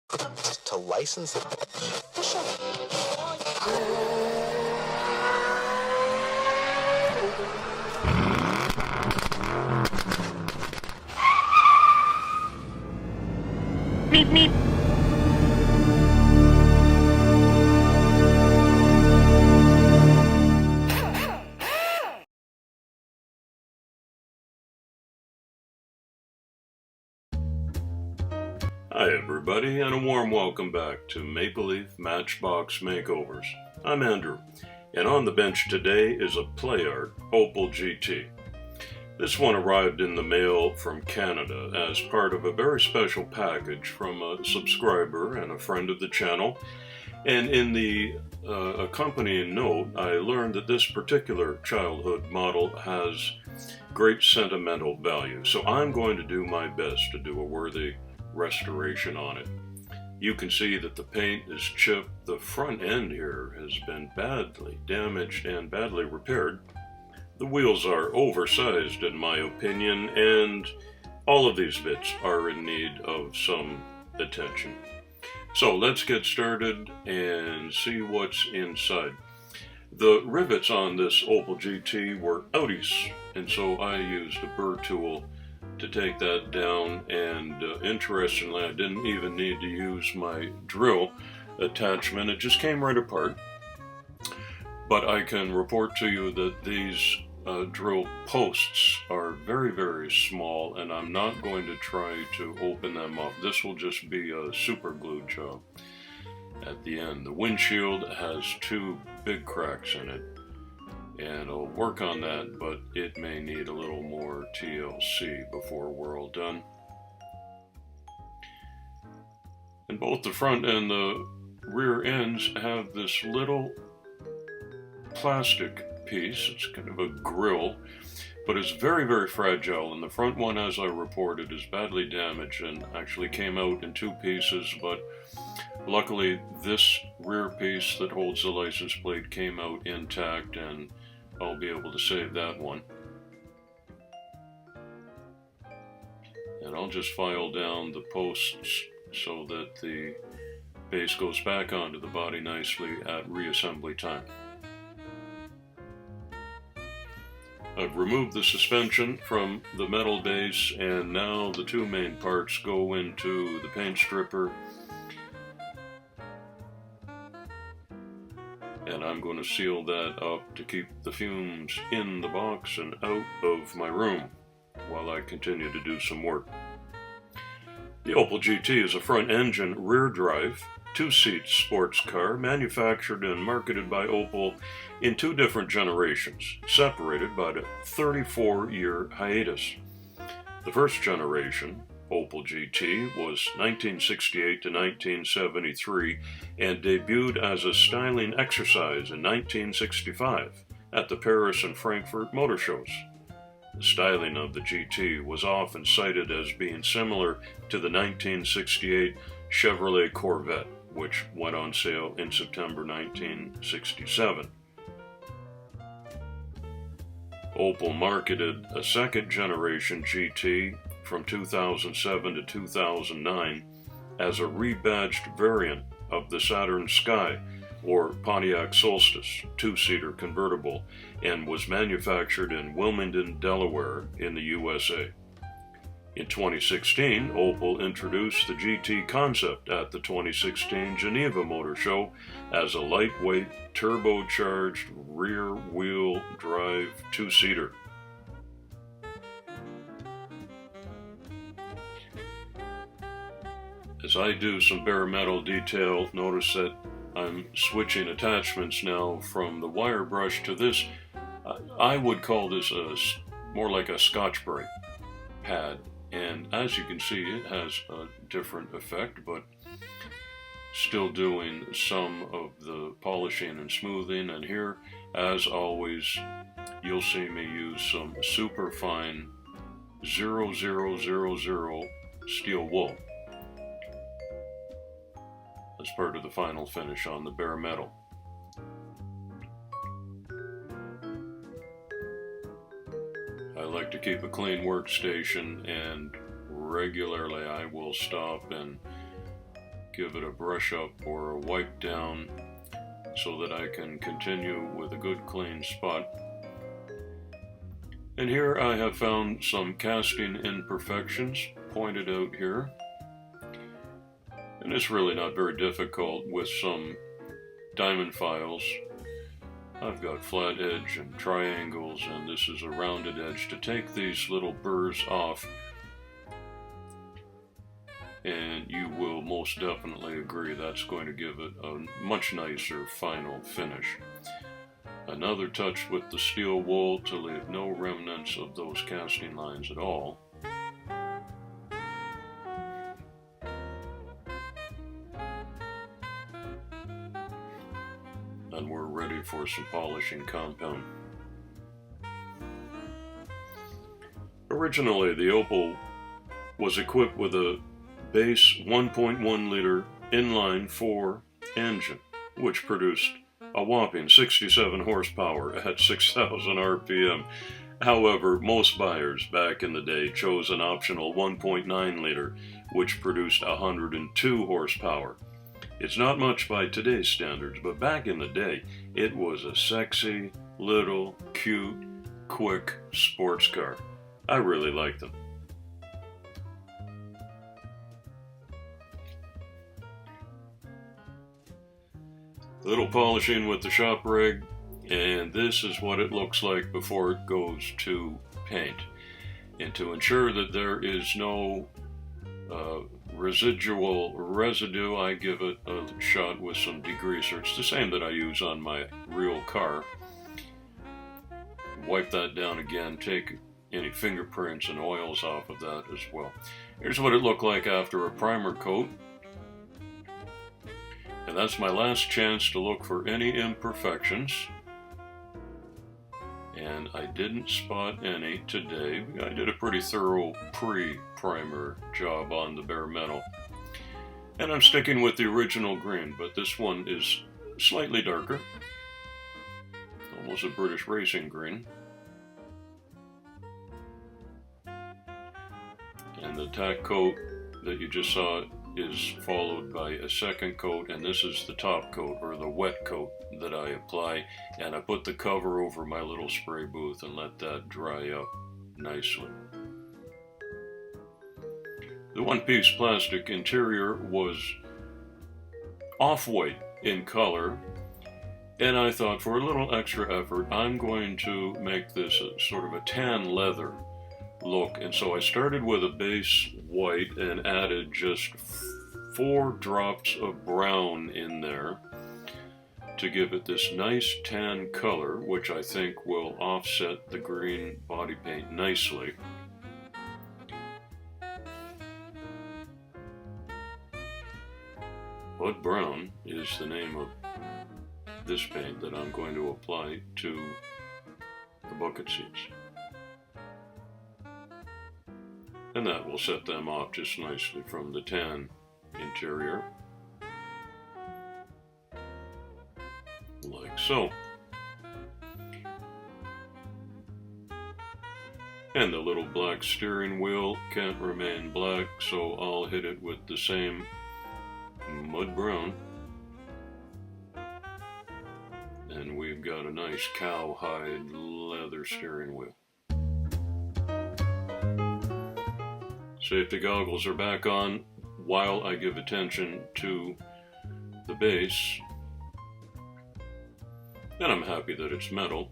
to license it. Meep, meep. Hi everybody, and a warm welcome back to Maple Leaf Matchbox Makeovers. I'm Andrew, and on the bench today is a Playart Opel GT. This one arrived in the mail from Canada as part of a very special package from a subscriber and a friend of the channel. And in the accompanying note, I learned that this particular childhood model has great sentimental value. So I'm going to do my best to do a worthy restoration on it. You can see that the paint is chipped. The front end here has been badly damaged and badly repaired. The wheels are oversized in my opinion, and all of these bits are in need of some attention. So let's get started and see what's inside. The rivets on this Opel GT were outies, and so I used a burr tool to take that down, and interestingly, I didn't even need to use my drill attachment. It just came right apart. But I can report to you that these drill posts are very, very small, and I'm not going to try to open them up. This will just be a super glue job at the end. The windshield has two big cracks in it, and I'll work on that, but it may need a little more TLC before we're all done. And both the front and the rear ends have this little plastic piece. It's kind of a grill, but it's very, very fragile. And the front one, as I reported, is badly damaged and actually came out in two pieces, but luckily this rear piece that holds the license plate came out intact, and I'll be able to save that one. And I'll just file down the posts so that the base goes back onto the body nicely at reassembly time. I've removed the suspension from the metal base, and now the two main parts go into the paint stripper. And I'm going to seal that up to keep the fumes in the box and out of my room while I continue to do some work. The Opel GT is a front-engine, rear-drive, two-seat sports car manufactured and marketed by Opel in two different generations, separated by the 34-year hiatus. The first generation, Opel GT, was 1968 to 1973 and debuted as a styling exercise in 1965 at the Paris and Frankfurt motor shows. The styling of the GT was often cited as being similar to the 1968 Chevrolet Corvette, which went on sale in September 1967. Opel marketed a second generation GT from 2007 to 2009 as a rebadged variant of the Saturn Sky, or Pontiac Solstice, two-seater convertible, and was manufactured in Wilmington, Delaware in the USA. In 2016, Opel introduced the GT concept at the 2016 Geneva Motor Show as a lightweight, turbocharged, rear-wheel drive two-seater. As I do some bare metal detail, notice that I'm switching attachments now from the wire brush to this. I would call this more like a Scotch-Brite pad. And as you can see, it has a different effect, but still doing some of the polishing and smoothing. And here, as always, you'll see me use some super fine 0000 steel wool as part of the final finish on the bare metal. I like to keep a clean workstation, and regularly I will stop and give it a brush up or a wipe down so that I can continue with a good clean spot. And here I have found some casting imperfections pointed out here. And it's really not very difficult with some diamond files. I've got flat edge and triangles, and this is a rounded edge to take these little burrs off. And you will most definitely agree that's going to give it a much nicer final finish. Another touch with the steel wool to leave no remnants of those casting lines at all. And we're ready for some polishing compound. Originally, the Opel was equipped with a base 1.1 liter inline-four engine, which produced a whopping 67 horsepower at 6,000 RPM. However, most buyers back in the day chose an optional 1.9 liter, which produced 102 horsepower. It's not much by today's standards, but back in the day, it was a sexy, little, cute, quick sports car. I really liked them. A little polishing with the shop rag, and this is what it looks like before it goes to paint. And to ensure that there is no residual residue, I give it a shot with some degreaser. It's the same that I use on my real car. Wipe that down again, take any fingerprints and oils off of that as well. Here's what it looked like after a primer coat. And that's my last chance to look for any imperfections. And I didn't spot any today. I did a pretty thorough pre-primer job on the bare metal. And I'm sticking with the original green, but this one is slightly darker. Almost a British racing green. And the tack coat that you just saw is followed by a second coat, and this is the top coat, or the wet coat, that I apply, and I put the cover over my little spray booth and let that dry up nicely. The one-piece plastic interior was off-white in color, and I thought for a little extra effort I'm going to make this a sort of a tan leather look, and so I started with a base white and added just 4 drops of brown in there to give it this nice tan color, which I think will offset the green body paint nicely. Bud Brown is the name of this paint that I'm going to apply to the bucket seats. And that will set them off just nicely from the tan interior. Like so. And the little black steering wheel can't remain black, so I'll hit it with the same mud brown. And we've got a nice cowhide leather steering wheel. Safety goggles are back on while I give attention to the base. And I'm happy that it's metal.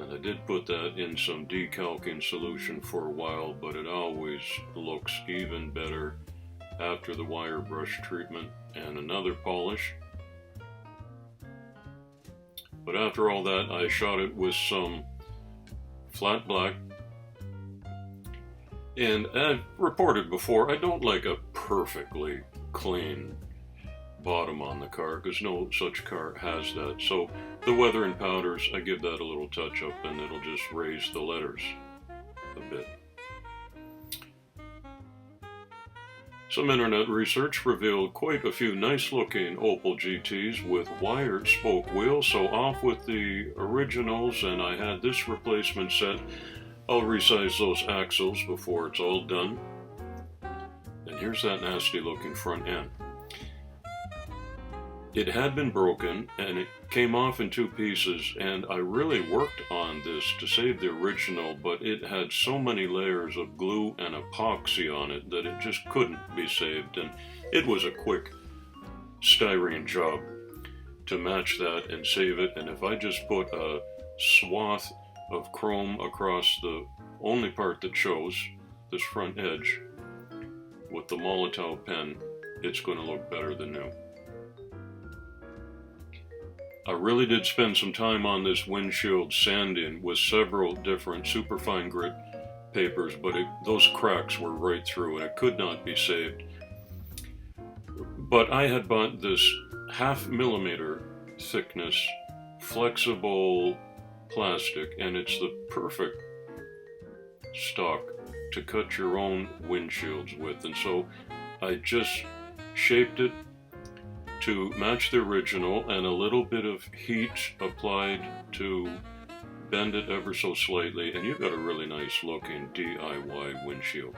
And I did put that in some decalking solution for a while, but it always looks even better after the wire brush treatment and another polish. But after all that, I shot it with some flat black. And I've reported before, I don't like a perfectly clean bottom on the car, because no such car has that. So the weather and powders, I give that a little touch up, and it'll just raise the letters a bit. Some internet research revealed quite a few nice looking Opel GTs with wired spoke wheels, so off with the originals, and I had this replacement set. I'll resize those axles before it's all done. And here's that nasty looking front end. It had been broken and it came off in two pieces, and I really worked on this to save the original, but it had so many layers of glue and epoxy on it that it just couldn't be saved, and it was a quick styrene job to match that and save it. And if I just put a swath of chrome across the only part that shows, this front edge, with the Molotow pen, it's going to look better than new. I really did spend some time on this windshield sanding with several different superfine grit papers, but those cracks were right through and it could not be saved. But I had bought this 0.5 millimeter thickness flexible plastic, and it's the perfect stock to cut your own windshields with, and so I just shaped it to match the original, and a little bit of heat applied to bend it ever so slightly, and you've got a really nice looking DIY windshield.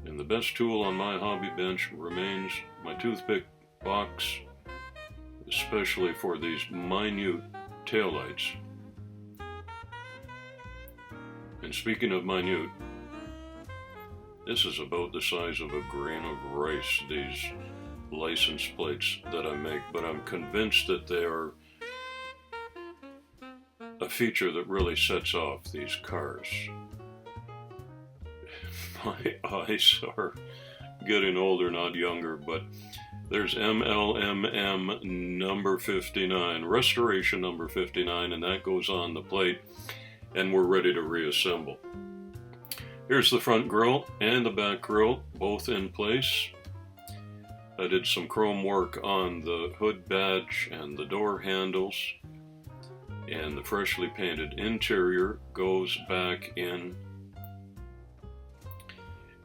And the best tool on my hobby bench remains my toothpick box, especially for these minute taillights. And speaking of minute, this is about the size of a grain of rice, these license plates that I make, but I'm convinced that they are a feature that really sets off these cars. My eyes are getting older, not younger, but there's MLMM number 59, restoration number 59, and that goes on the plate, and we're ready to reassemble. Here's the front grille and the back grille, both in place. I did some chrome work on the hood badge and the door handles, and the freshly painted interior goes back in.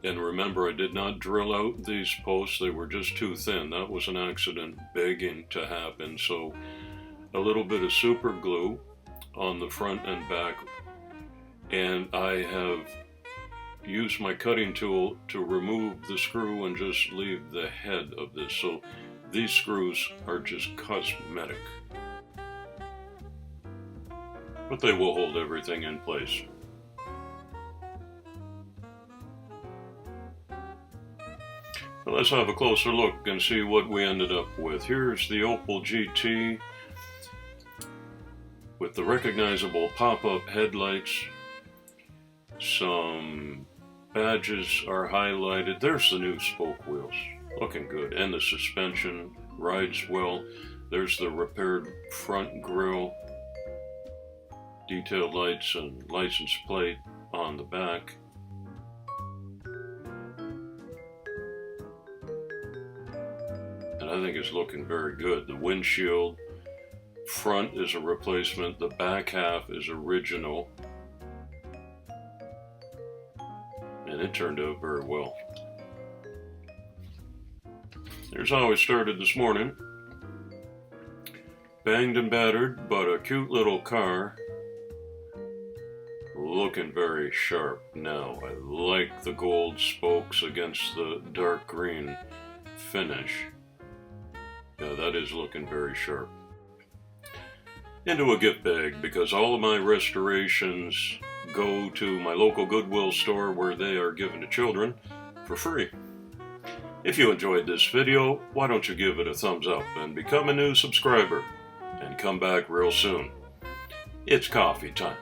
And remember, I did not drill out these posts, they were just too thin. That was an accident begging to happen, so a little bit of super glue on the front and back, and I have used my cutting tool to remove the screw and just leave the head of this. So these screws are just cosmetic, but they will hold everything in place. Now let's have a closer look and see what we ended up with. Here's the Opel GT with the recognizable pop-up headlights. Some badges are highlighted. There's the new spoke wheels, looking good, and the suspension rides well. There's the repaired front grille, detailed lights and license plate on the back. And I think it's looking very good. The windshield front is a replacement, the back half is original. And it turned out very well. Here's how I started this morning. Banged and battered, but a cute little car. Looking very sharp now. I like the gold spokes against the dark green finish. Yeah, that is looking very sharp. Into a gift bag, because all of my restorations go to my local Goodwill store where they are given to children for free. If you enjoyed this video, why don't you give it a thumbs up and become a new subscriber, and come back real soon. It's coffee time.